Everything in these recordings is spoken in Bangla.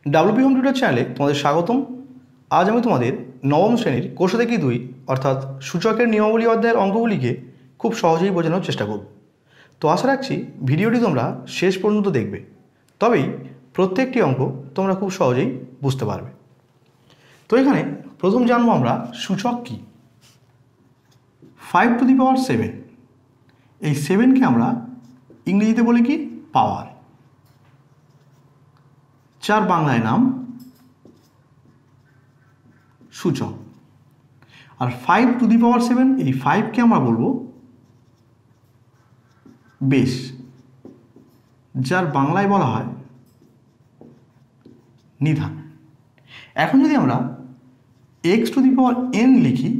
ডাব্লিউপি হোম টিউটর চ্যানেলে তোমাদের স্বাগতম। আজ আমি তোমাদের নবম শ্রেণীর কোষ থেকে 2 অর্থাৎ সূচকের নিয়মাবলী অধ্যায়ের অঙ্কগুলিকে খুব সহজেই বোঝানোর চেষ্টা করব। তো আশা রাখছি ভিডিওটি তোমরা শেষ পর্যন্ত দেখবে, তবেই প্রত্যেকটি অঙ্ক তোমরা খুব সহজেই বুঝতে পারবে। তো এখানে প্রথম জানবো আমরা সূচক কী। 5 টু দি পাওয়ার 7, এই 7কে আমরা ইংরেজিতে বলি কি পাওয়ার, যার বাংলায় নাম সূচক। আর 5 টু দি পাওয়ার 7, এই 5কে আমরা বলবো বেস, যার বাংলায় বলা হয় নিধান। এখন যদি আমরা x to the power n লিখি,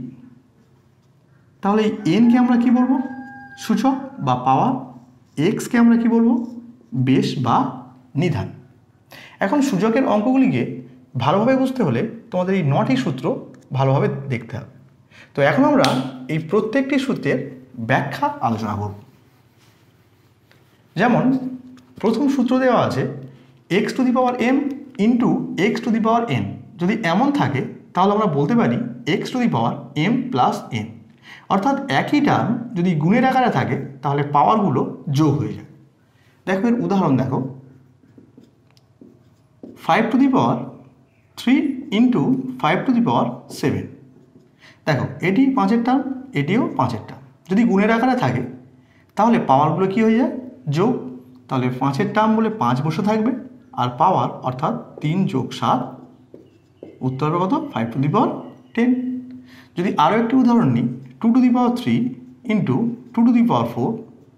তাহলে এই nকে আমরা কি বলবো সূচক বা পাওয়ার, xকে আমরা কি বলবো বেস বা নিধান। এখন সূচকের অঙ্কগুলিকে ভালোভাবে বুঝতে হলে তোমাদের এই 9টি সূত্র ভালোভাবে দেখতে হবে। তো এখন আমরা এই প্রত্যেকটি সূত্রের ব্যাখ্যা আলোচনা করব। যেমন প্রথম সূত্র দেওয়া আছে x to the power m into x to the power n। যদি এমন থাকে তাহলে আমরা বলতে পারি x to the power m plus n, অর্থাৎ একই টার্ম যদি গুণের আকারে থাকে তাহলে পাওয়ারগুলো যোগ হয়ে যায়। দেখো এর উদাহরণ দেখো, 5 to the power 3 into 5 to the power 7। দেখো এটি 5-এর টার্ম, এটিও 5-এর টার্ম। যদি গুণের আকারে থাকে তাহলে পাওয়ারগুলো কি হয়ে যায় যোগ। তাহলে 5-এর টার্ম বলে 5 বসে থাকবে, আর পাওয়ার অর্থাৎ 3 যোগ 7, উত্তর হবে কত 5 টু দি পাওয়ার 10। যদি আরও একটি উদাহরণ নিই, 2 to the power 3 into 2 to the power 4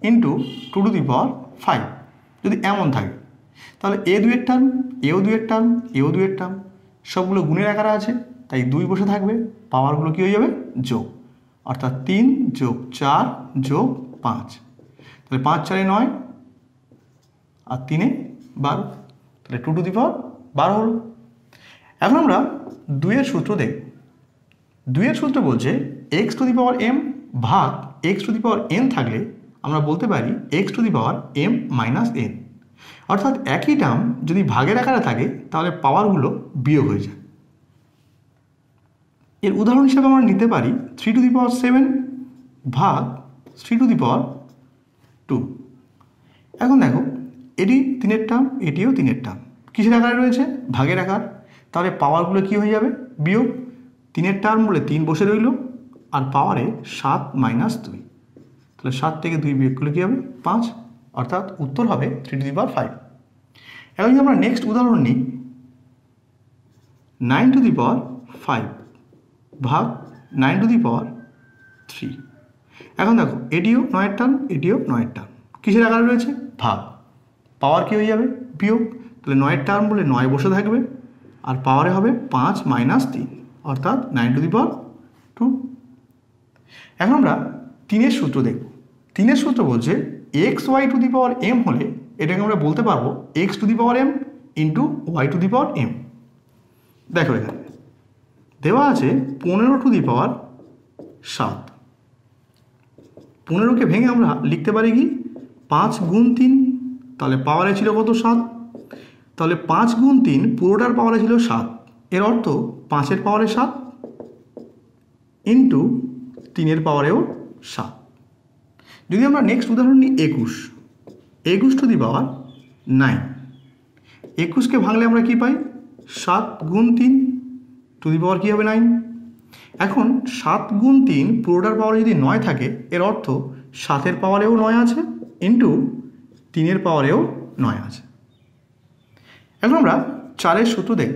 into 2 to the power 5। যদি এমন থাকে তাহলে এ 2-এর টার্ম, এও 2-এর টার্ম, এও 2-এর টার্ম, সবগুলো গুণের আকারে আছে, তাই 2 বসে থাকবে, পাওয়ারগুলো কী হয়ে যাবে যোগ, অর্থাৎ 3 যোগ 4 যোগ 5। তাহলে 5 4 9 আর 3 12, তাহলে 2 টু দি পাওয়ার 12 হলো। এখন আমরা 2-এর সূত্র দেখব। 2-এর সূত্র বলছে x to the power m ভাগ x to the power n থাকলে আমরা বলতে পারি x to the power m minus n, অর্থাৎ একই টার্ম যদি ভাগের আকারে থাকে তাহলে পাওয়ারগুলো বিয়োগ হয়ে যায়। এর উদাহরণ হিসেবে আমরা নিতে পারি 3 টু দি পাওয়ার 7 ভাগ 3 টু দি পাওয়ার 2। এখন দেখো এটি 3-এর টার্ম, এটিও 3-এর টার্ম, কিসের আকারে রয়েছে ভাগের আকার, তাহলে পাওয়ারগুলো কি হয়ে যাবে বিয়োগ। 3-এর টার্ম বলে 3 বসে রইল, আর পাওয়ারে 7 মাইনাস 2, তাহলে 7 থেকে 2 বিয়োগ করলে কী হবে 5, অর্থাৎ উত্তর হবে 3 টু দি পাওয়ার 5। এখন যদি আমরা নেক্সট উদাহরণ নিই, 9 টু দি পাওয়ার 5 ভাগ 9 টু দি পাওয়ার 3। এখন দেখো এটিও 9-এর টার্ম, এটিও 9-এর টার্ম, কিসের আকারে রয়েছে ভাগ, পাওয়ার কী হয়ে যাবে বিয়োগ। তাহলে 9-এর টার্ম বলে 9 বসে থাকবে, আর পাওয়ারে হবে 5 মাইনাস 3, অর্থাৎ 9 টু দি পাওয়ার 2। এখন আমরা 3-এর সূত্র দেখব। 3-এর সূত্র বলছে X Y to the power m হলে এটাকে আমরা বলতে পারবো x to the power m into Y to the power m। দেখো এখানে দেওয়া আছে 15 টু দি পাওয়ার 7। 15কে ভেঙে আমরা লিখতে পারি কি 5 গুণ 3, তাহলে পাওয়ারে ছিল কত 7, তাহলে 5 গুণ 3 পুরোটার পাওয়ারে ছিল 7, এর অর্থ 5-এর পাওয়ারে 7 ইন্টু 3-এর পাওয়ারেও 7। যদি আমরা নেক্সট উদাহরণ নিই 21 টু দি পাওয়ার 9। 21কে ভাঙলে আমরা কি পাই 7 গুণ 3 টু দি পাওয়ার কী হবে 9। এখন 7 গুণ 3 পুরোটার পাওয়ারে যদি 9 থাকে, এর অর্থ 7-এর পাওয়ারেও 9 আছে ইন্টু 3-এর পাওয়ারেও 9 আছে। এখন আমরা 4-এর সূত্র দেখব।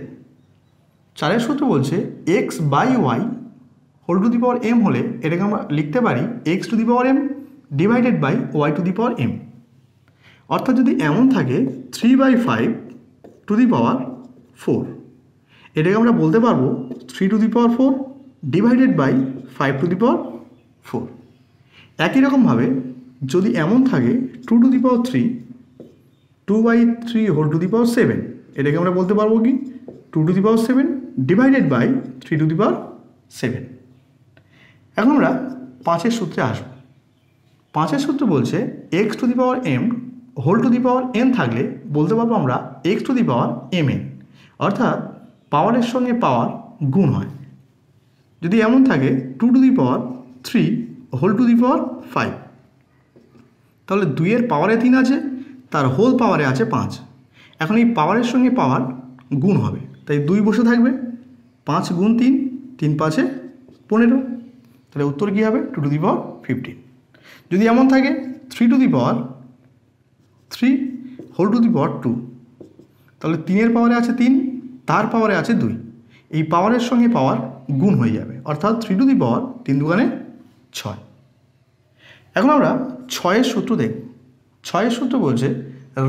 4-এর সূত্র বলছে X by Y whole to the power m হলে এটাকে আমরা লিখতে পারি X to the power m divided by Y to the power m, অর্থাৎ যদি এমন থাকে 3/5 টু দি পাওয়ার 4, এটাকে আমরা বলতে পারবো 3 to the power 4 divided by 5 to the power 4। একই রকমভাবে যদি এমন থাকে 2 to the power 3 2/3 whole to the power 7, এটাকে আমরা বলতে পারবো কি 2 to the power 7 divided by 3 to the power 7। এখন আমরা 5-এর সূত্রে আসবো। 5-এর সূত্র বলছে x to the power m whole to the power n থাকলে বলতে পারবো আমরা x to the power mn, অর্থাৎ পাওয়ারের সঙ্গে পাওয়ার গুণ হয়। যদি এমন থাকে 2 to the power 3 whole to the power 5, তাহলে 2-এর পাওয়ারে 3 আছে, তার হোল পাওয়ারে আছে 5। এখন এই পাওয়ারের সঙ্গে পাওয়ার গুণ হবে, তাই 2 বসে থাকবে, 5 গুণ 3, 3 5-এ 15, তাহলে উত্তর কী হবে 2 টু দি পাওয়ার 15। যদি এমন থাকে 3 to the power 3 whole to the power 2, তাহলে 3-এর পাওয়ারে আছে 3, তার পাওয়ারে আছে 2, এই পাওয়ারের সঙ্গে পাওয়ার গুণ হয়ে যাবে, অর্থাৎ 3 টু দি পাওয়ার 3 দুগুণে 6। এখন আমরা 6-এর সূত্র দেখব। 6-এর সূত্র বলছে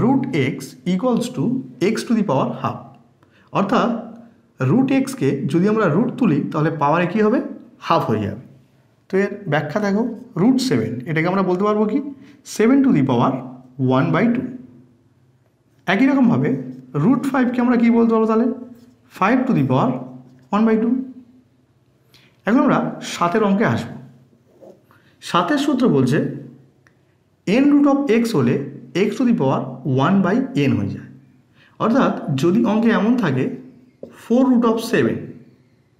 root X equals to X to the power half, অর্থাৎ রুট এক্সকে যদি আমরা রুট তুলি তাহলে পাওয়ারে কী হবে, হাফ হয়ে যাবে। তো এর ব্যাখ্যা দেখো, রুট 7 এটাকে আমরা বলতে পারবো কি 7 টু দি পাওয়ার 1/2। একই রকমভাবে রুট 5কে আমরা কী বলতে পারবো তাহলে 5 টু দি পাওয়ার 1/2। এখন আমরা 7-এর অঙ্কে আসবো। 7-এর সূত্র বলছে n রুট অফ এক্স হলে x to the power 1/n হয়ে যায়, অর্থাৎ যদি অঙ্কে এমন থাকে 4 রুট অফ 7,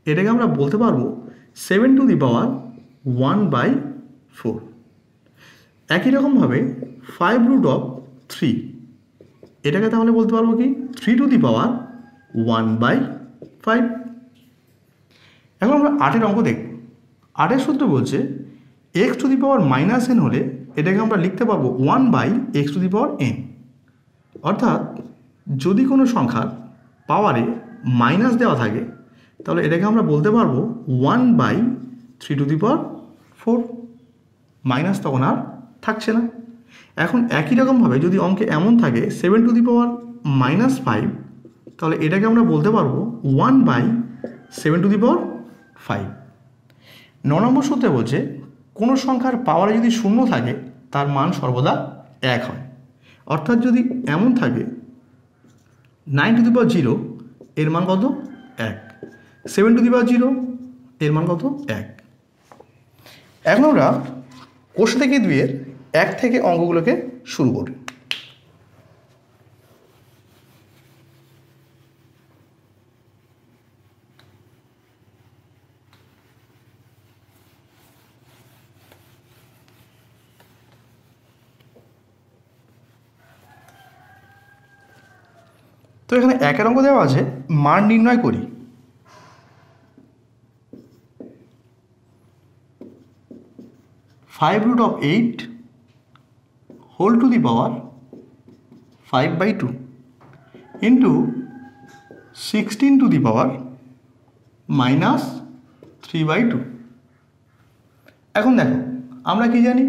এটাকে আমরা বলতে পারবো 7 টু দি পাওয়ার 1/4। একই রকমভাবে 5 রুট অফ 3, এটাকে তাহলে বলতে পারবো কি 3 টু দি পাওয়ার 1/5। এখন আমরা 8-এর অঙ্ক দেখব। 8-এর সূত্র বলছে x to the power -n হলে এটাকে আমরা লিখতে পারবো 1/x two the power n, অর্থাৎ যদি কোনো সংখ্যার পাওয়ারে মাইনাস দেওয়া থাকে তাহলে এটাকে আমরা বলতে পারবো 1/3 টু দি পাওয়ার 4, মাইনাস তখন আর থাকছে না। এখন একই রকমভাবে যদি অঙ্কে এমন থাকে 7 টু দি পাওয়ার -5, তাহলে এটাকে আমরা বলতে পারবো 1/7 টু দি পাওয়ার 5। 9 নম্বর সূত্রে বলছে কোনো সংখ্যার পাওয়ারে যদি 0 থাকে তার মান সর্বদা 1 হয়, অর্থাৎ যদি এমন থাকে 9 টু দি পাওয়ার 0 এর মান কত 1, 7 টু দি পাওয়ার 0 এর মান কত 1। এখন আমরা কোষ থেকে 2-এর 1 থেকে অঙ্কগুলোকে শুরু করি। তো এখানে 1-এর অঙ্ক দেওয়া আছে, মান নির্ণয় করি। Five root of 8 whole to the power 5/2 into 16 to the power -3/2। এখন দেখো আমরা কি জানি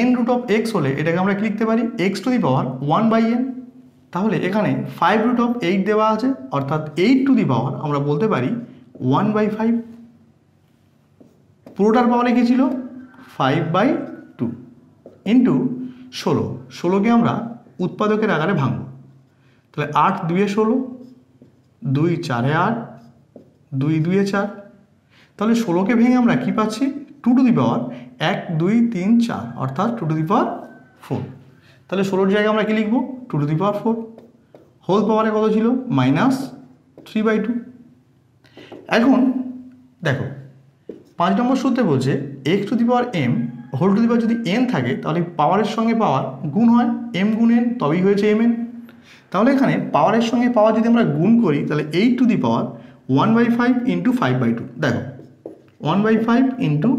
n রুট অফ এক্স হলে এটাকে আমরা কি লিখতে পারি X to the power 1/n। তাহলে এখানে 5 রুট অফ 8 দেওয়া আছে, অর্থাৎ 8 টু দি পাওয়ার আমরা বলতে পারি 1/5। পুরোটার পাওয়ারে কী ছিল 5/2 ইন্টু 16, 16কে আমরা উৎপাদকের আকারে ভাঙব, তাহলে 8 2-এ 16, 2 4-এ 8, 2 2-এ 4, তাহলে 16কে ভেঙে আমরা কি পাচ্ছি 2 টু দি পাওয়ার 1 2 3 4, অর্থাৎ 2 টু দি পাওয়ার 4। তাহলে 16-র জায়গায় আমরা কি লিখব 2 টু দি পাওয়ার 4। হোল পাওয়ারে কত ছিল -3/2। এখন দেখো 5 নম্বর সূত্রে বলছে x to the power m whole to the power যদি n থাকে তাহলে পাওয়ারের সঙ্গে পাওয়ার গুণ হয়, m গুণ n তবেই হয়েছে mn। তাহলে এখানে পাওয়ারের সঙ্গে পাওয়ার যদি আমরা গুণ করি তাহলে 8 টু দি পাওয়ার 1/5 ইন্টু 5/2। দেখো 1/5 ইন্টু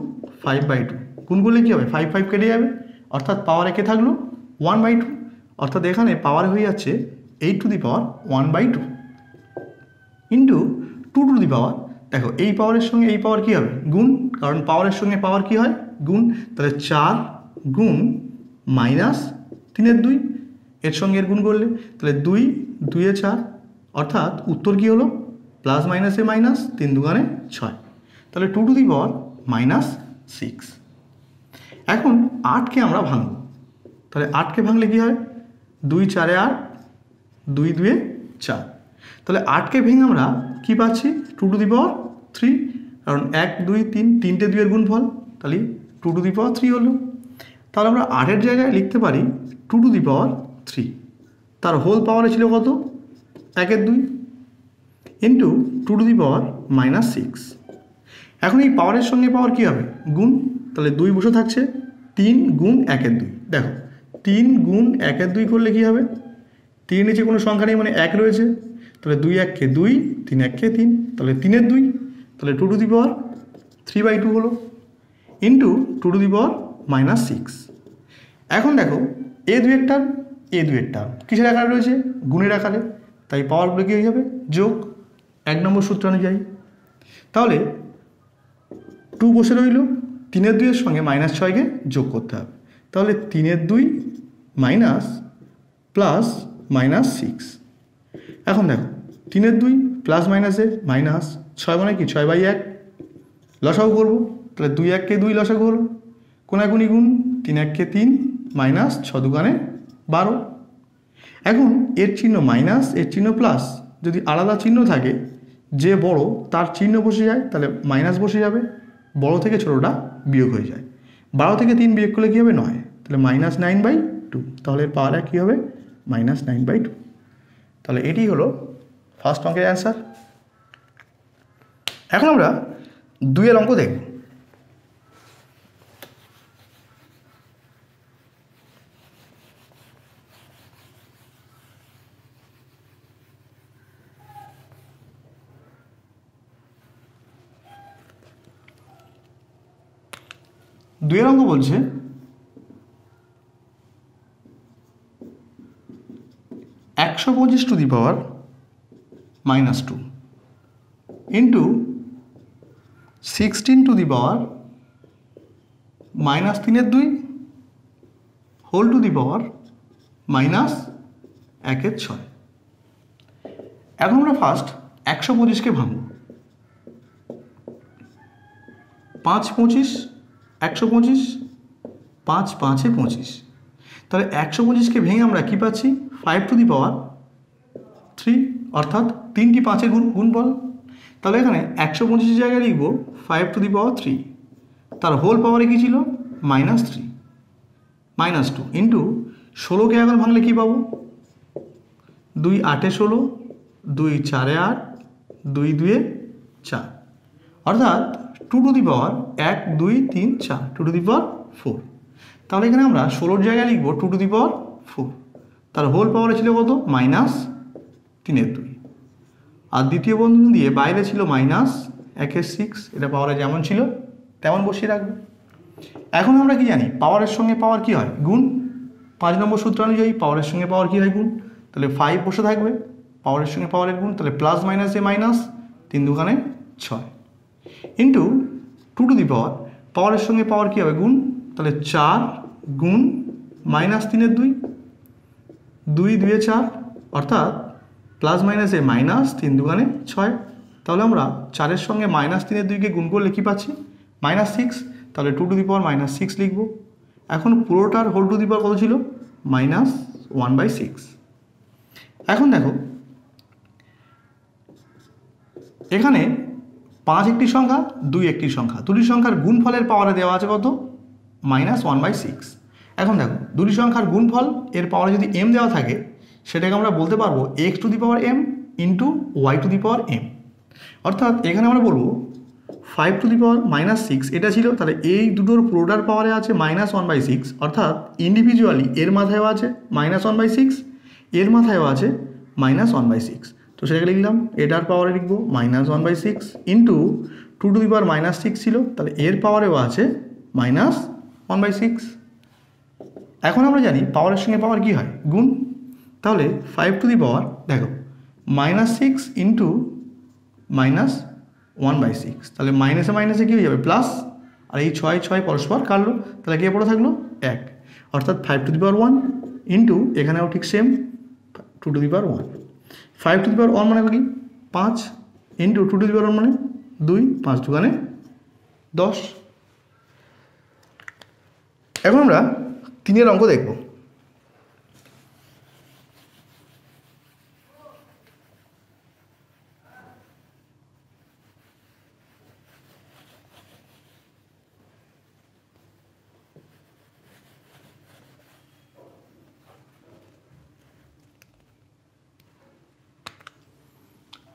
5/2 গুণ করলে কী হবে 5 5 কেটে যাবে, অর্থাৎ পাওয়ার একে থাকলো 1/2, অর্থাৎ এখানে পাওয়ার হয়ে যাচ্ছে 8 to the power 1/2 into 2 to the power. দেখো এই পাওয়ারের সঙ্গে এই পাওয়ার কী হবে গুণ, কারণ পাওয়ারের সঙ্গে পাওয়ার কী হয় গুণ, তাহলে 4 গুণ -3/2, এর সঙ্গে এর গুণ করলে তাহলে 2 2-এ 4, অর্থাৎ উত্তর কী হলো প্লাস মাইনাসে মাইনাস, 3 2 6, তাহলে 2 টু দি পাওয়ার -6। এখন 8কে আমরা ভাঙব, তাহলে 8কে ভাঙলে কী হয় 2 4-এ 8, 2 2-এ 4, তাহলে 8কে ভেঙে আমরা কী পাচ্ছি 2 টু দি পাওয়ার 3, কারণ 1 2 3 3টে 2-এর গুণফল, তাহলে 2 টু দি পাওয়ার 3 হলো। তাহলে আমরা 8-এর জায়গায় লিখতে পারি 2 টু দি পাওয়ার 3, তার হোল পাওয়ারে ছিল কত 1-এর 2, into two to the power minus six. এখন এই পাওয়ারের সঙ্গে পাওয়ার কী হবে? গুণ। তাহলে 2 বসে থাকছে, 3 গুণ 1-এর 2। দেখো 3 গুণ 1-এর 2 করলে কী হবে? 3 নিচে কোনো সংখ্যা নেই, মানে 1 রয়েছে। তাহলে 2 1-কে 2, 3 1-কে 3, তাহলে 3-এর 2, তাহলে টু টু দি পাওয়ার 3/2 হলো, into two to the power minus six. এখন দেখো এ দুয়ের টার্ম, এ দুয়ের টার্ম কিসের আকারে রয়েছে? গুণের আকারে। তাই পাওয়ারগুলো কী হয়ে যাবে? যোগ। 1 নম্বর সূত্র অনুযায়ী। তাহলে 2 বসে রইল, 3-এর 2-এর সঙ্গে -6-কে যোগ করতে হবে। তাহলে 3-এর 2 মাইনাস প্লাস মাইনাস সিক্স। এখন দেখো 3-এর 2 প্লাস মাইনাসে মাইনাস, 6 মানে কি? 6/1। লসাগু করবো, তাহলে 2 1-কে 2 লসাগু হলো, কোনাকুনি গুণ, 3 1-কে 3 মাইনাস 6 2-এ 12। এখন এর চিহ্ন মাইনাস, এর চিহ্ন প্লাস, যদি আলাদা চিহ্ন থাকে যে বড় তার চিহ্ন বসে যায়, তাহলে মাইনাস বসে যাবে, বড় থেকে ছোটোটা বিয়োগ হয়ে যায়। 12 থেকে 3 বিয়োগ করলে কী হবে? 9, তাহলে -9/2। তাহলে এর পাওয়ার কী হবে? -9/2। তাহলে এটি হলো ফার্স্ট অঙ্কের অ্যান্সার। এখন আমরা 2-এর অঙ্ক দেখব। দুইয়ের অঙ্ক বলছে 125 to the power -2 into 16 to the power -3-এর 2 হোল টু দি পাওয়ার -1-এর 6। এখন আমরা ফার্স্ট 125-কে ভাঙব। 5 25, 125, 5 5-এ 25। তাহলে 125-কে ভেঙে আমরা কী পাচ্ছি? 5 টু দি পাওয়ার 3, অর্থাৎ 3টি 5-এর গুণফল। তাহলে এখানে 125-এর জায়গায় লিখব 5 টু দি পাওয়ার 3, তার হোল পাওয়ারে কী ছিল? -3 -2 ইন্টু 16-কে এখন ভাঙলে কী পাবো? 2 8-এ 16, 2 4-এ 8, 2 2-এ 4, অর্থাৎ 2 to the power 1 2 3 4, 2 to the power 4। তাহলে এখানে আমরা 16-র জায়গায় লিখব 2 টু দি পাওয়ার 4, তার হোল পাওয়ারে ছিল কত? -3-এর 2। আর দ্বিতীয় বন্ধনী দিয়ে বাইরে ছিল -1-এর 6, এটা পাওয়ারে যেমন ছিল তেমন বসিয়ে রাখবে। এখন আমরা কি জানি? পাওয়ারের সঙ্গে পাওয়ার কী হয়? গুণ। 5 নম্বর সূত্র অনুযায়ী পাওয়ারের সঙ্গে পাওয়ার কী হয়? গুণ। তাহলে 5 বসে থাকবে, পাওয়ারের সঙ্গে পাওয়ারের গুণ, তাহলে প্লাস মাইনাসে মাইনাস, 3 2-এ 6 ইন্টু 2 টু দি পাওয়ার, পাওয়ারের সঙ্গে পাওয়ার কী হবে? গুণ। তাহলে 4 গুণ -3-এর 2, 2 2-এ 4, অর্থাৎ প্লাস মাইনাসে মাইনাস, 3 2-এ 6। তাহলে আমরা 4-এর সঙ্গে -3-এর 2-কে গুণ করলে কী পাচ্ছি? -6। তাহলে 2 টু দি পাওয়ার -6 লিখব। এখন পুরোটার হোল টু দি পাওয়ার কত ছিল? -1/6। এখন দেখো এখানে 5 একটি সংখ্যা, 2 একটি সংখ্যা, দুটি সংখ্যার গুণফলের পাওয়ারে দেওয়া আছে কত? -1/6। এখন দেখো দুটি সংখ্যার গুণফল এর পাওয়ারে যদি m দেওয়া থাকে, সেটাকে আমরা বলতে পারবো x to the power m into y two the power m। অর্থাৎ এখানে আমরা বলবো 5 টু দি পাওয়ার -6 এটা ছিল, তাহলে এই দুটোর পুরোটার পাওয়ারে আছে -1/6, অর্থাৎ ইন্ডিভিজুয়ালি এর মাথায়ও আছে -1/6, এর মাথায়ও আছে -1/6। তো সেটাকে লিখলাম, এটার পাওয়ারে লিখবো -1/6 ইন্টু 2 টু দি পাওয়ার -6 ছিল, তাহলে এর পাওয়ারেও আছে -1/6। এখন আমরা জানি পাওয়ারের সঙ্গে পাওয়ার কী হয়? গুণ। তাহলে 5 টু দি পাওয়ার দেখো -6 ইন্টু -1/6, তাহলে মাইনাসে মাইনাসে কী হয়ে যাবে? প্লাস। আর এই 6 6 পরস্পর কাটলো, তাহলে কে পড়ে থাকলো? 1, অর্থাৎ 5 টু দি পাওয়ার 1 ইন্টু এখানেও ঠিক same 2 to the power 1। 5 to the power 1 মানে কি? 5 ইন্টু 2 টু দি পাওয়ার 1 মানে 2, 5 2-এ 10। এখন আমরা 3-এর অঙ্ক দেখব।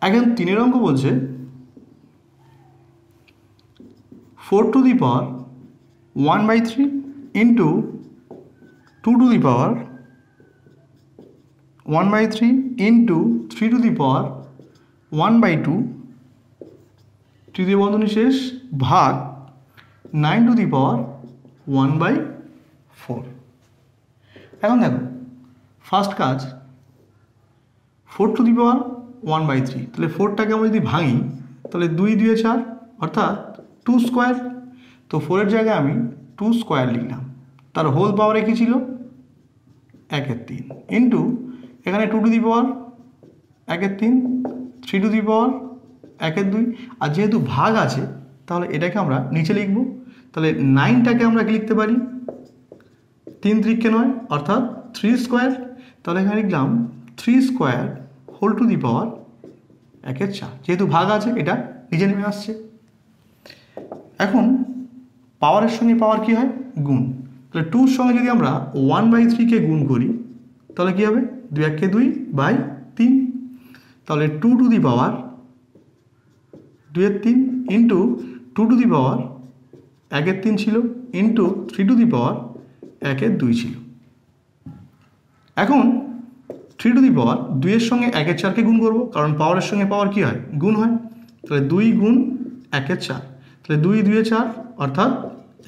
এখন 3 অঙ্ক বলছে 4 to the power 1/3 into 2 to the power 1/3 into 3 to the power 1/2 তৃতীয় বন্ধনী শেষ ভাগ 9 টু দি পাওয়ার 1/4। এখন দেখো ফার্স্ট কাজ 4 টু দি পাওয়ার 1/3, তাহলে 4টাকে আমরা যদি ভাঙি তাহলে 2 2 4 অর্থাৎ 2 স্কোয়ার। তো 4-এর জায়গায় আমি 2 স্কোয়ার লিখলাম, তার হোল পাওয়ারে কী ছিল 1/3 ইন্টু এখানে 2 to the power 1/3 3 to the power 1/2, আর যেহেতু ভাগ আছে তাহলে এটাকে আমরা নিচে লিখব। তাহলে 9টাকে আমরা কি লিখতে পারি 3 3 9 অর্থাৎ 3 স্কোয়ার। তাহলে এখানে লিখলাম 3 স্কোয়ার হোল টু দি পাওয়ার 1/4, যেহেতু ভাগ আছে এটা নিচে নেমে আসছে। এখন পাওয়ারের সঙ্গে পাওয়ার কী হয় গুণ, তাহলে 2-র সঙ্গে যদি আমরা 1/3কে গুণ করি তাহলে কী হবে 2 1 2/3, তাহলে 2 to the power 2/3 into 2 to the power 1/3 ছিল ইন্টু 3 টু দি পাওয়ার 1/2 ছিল। এখন 3 টু দি পাওয়ার 2-এর সঙ্গে 1/4কে গুণ করবো, কারণ পাওয়ারের সঙ্গে পাওয়ার কী হয় গুণ হয়। তাহলে 2 গুণ 1/4, তাহলে 2 2 4 অর্থাৎ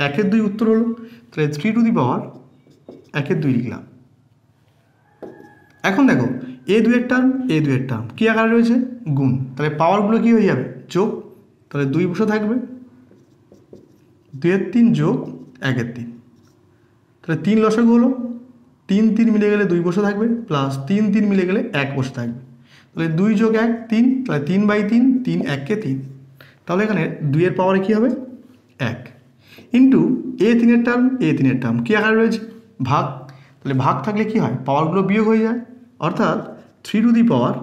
1/2 উত্তর হলো। তাহলে 3 টু দি পাওয়ার 1/2 লিখলাম। এখন দেখো a2-এর টার্ম a2-এর টার্ম কী আকারে রয়েছে গুণ, তাহলে পাওয়ারগুলো কী হয়ে যাবে যোগ, তাহলে 2 বসে থাকবে 2/3 যোগ 1/3, তাহলে 3 লসাগু হলো 3 3 মিলে গেলে 2 বসে থাকবে প্লাস 3 3 মিলে গেলে 1 বসে থাকবে, তাহলে 2 যোগ 1 3, তাহলে 3/3 3 1 3, তাহলে এখানে 2-এর পাওয়ারে কী হবে 1 ইন্টু a3-এর টার্ম কী আকারে রয়েছে ভাগ, তাহলে ভাগ থাকলে কী হয় পাওয়ারগুলো বিয়োগ হয়ে যায়, অর্থাৎ 3 টু দি পাওয়ার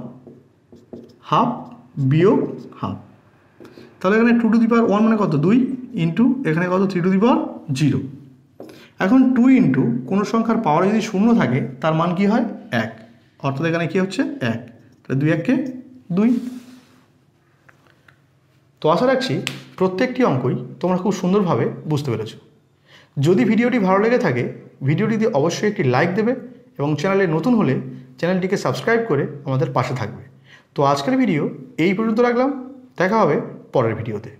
হাফ বিয়োগ হাফ। তাহলে এখানে 2 টু দি পাওয়ার 1 মানে কত 2 ইন্টু এখানে কত 3 টু দি পাওয়ার 0। এখন 2 ইন্টু কোনো সংখ্যার পাওয়ার যদি 0 থাকে তার মান কি হয় 1, অর্থাৎ এখানে কী হচ্ছে 1, তাহলে 2 1 2। তো আশা রাখছি প্রত্যেকটি অঙ্কই তোমরা খুব সুন্দরভাবে বুঝতে পেরেছ। যদি ভিডিওটি ভালো লেগে থাকে ভিডিওটিতে অবশ্যই একটি লাইক দেবে এবং চ্যানেলে নতুন হলে চ্যানেলটিকে সাবস্ক্রাইব করে আমাদের পাশে থাকবে। তো আজকের ভিডিও এই পর্যন্ত রাখলাম, দেখা হবে পরের ভিডিওতে।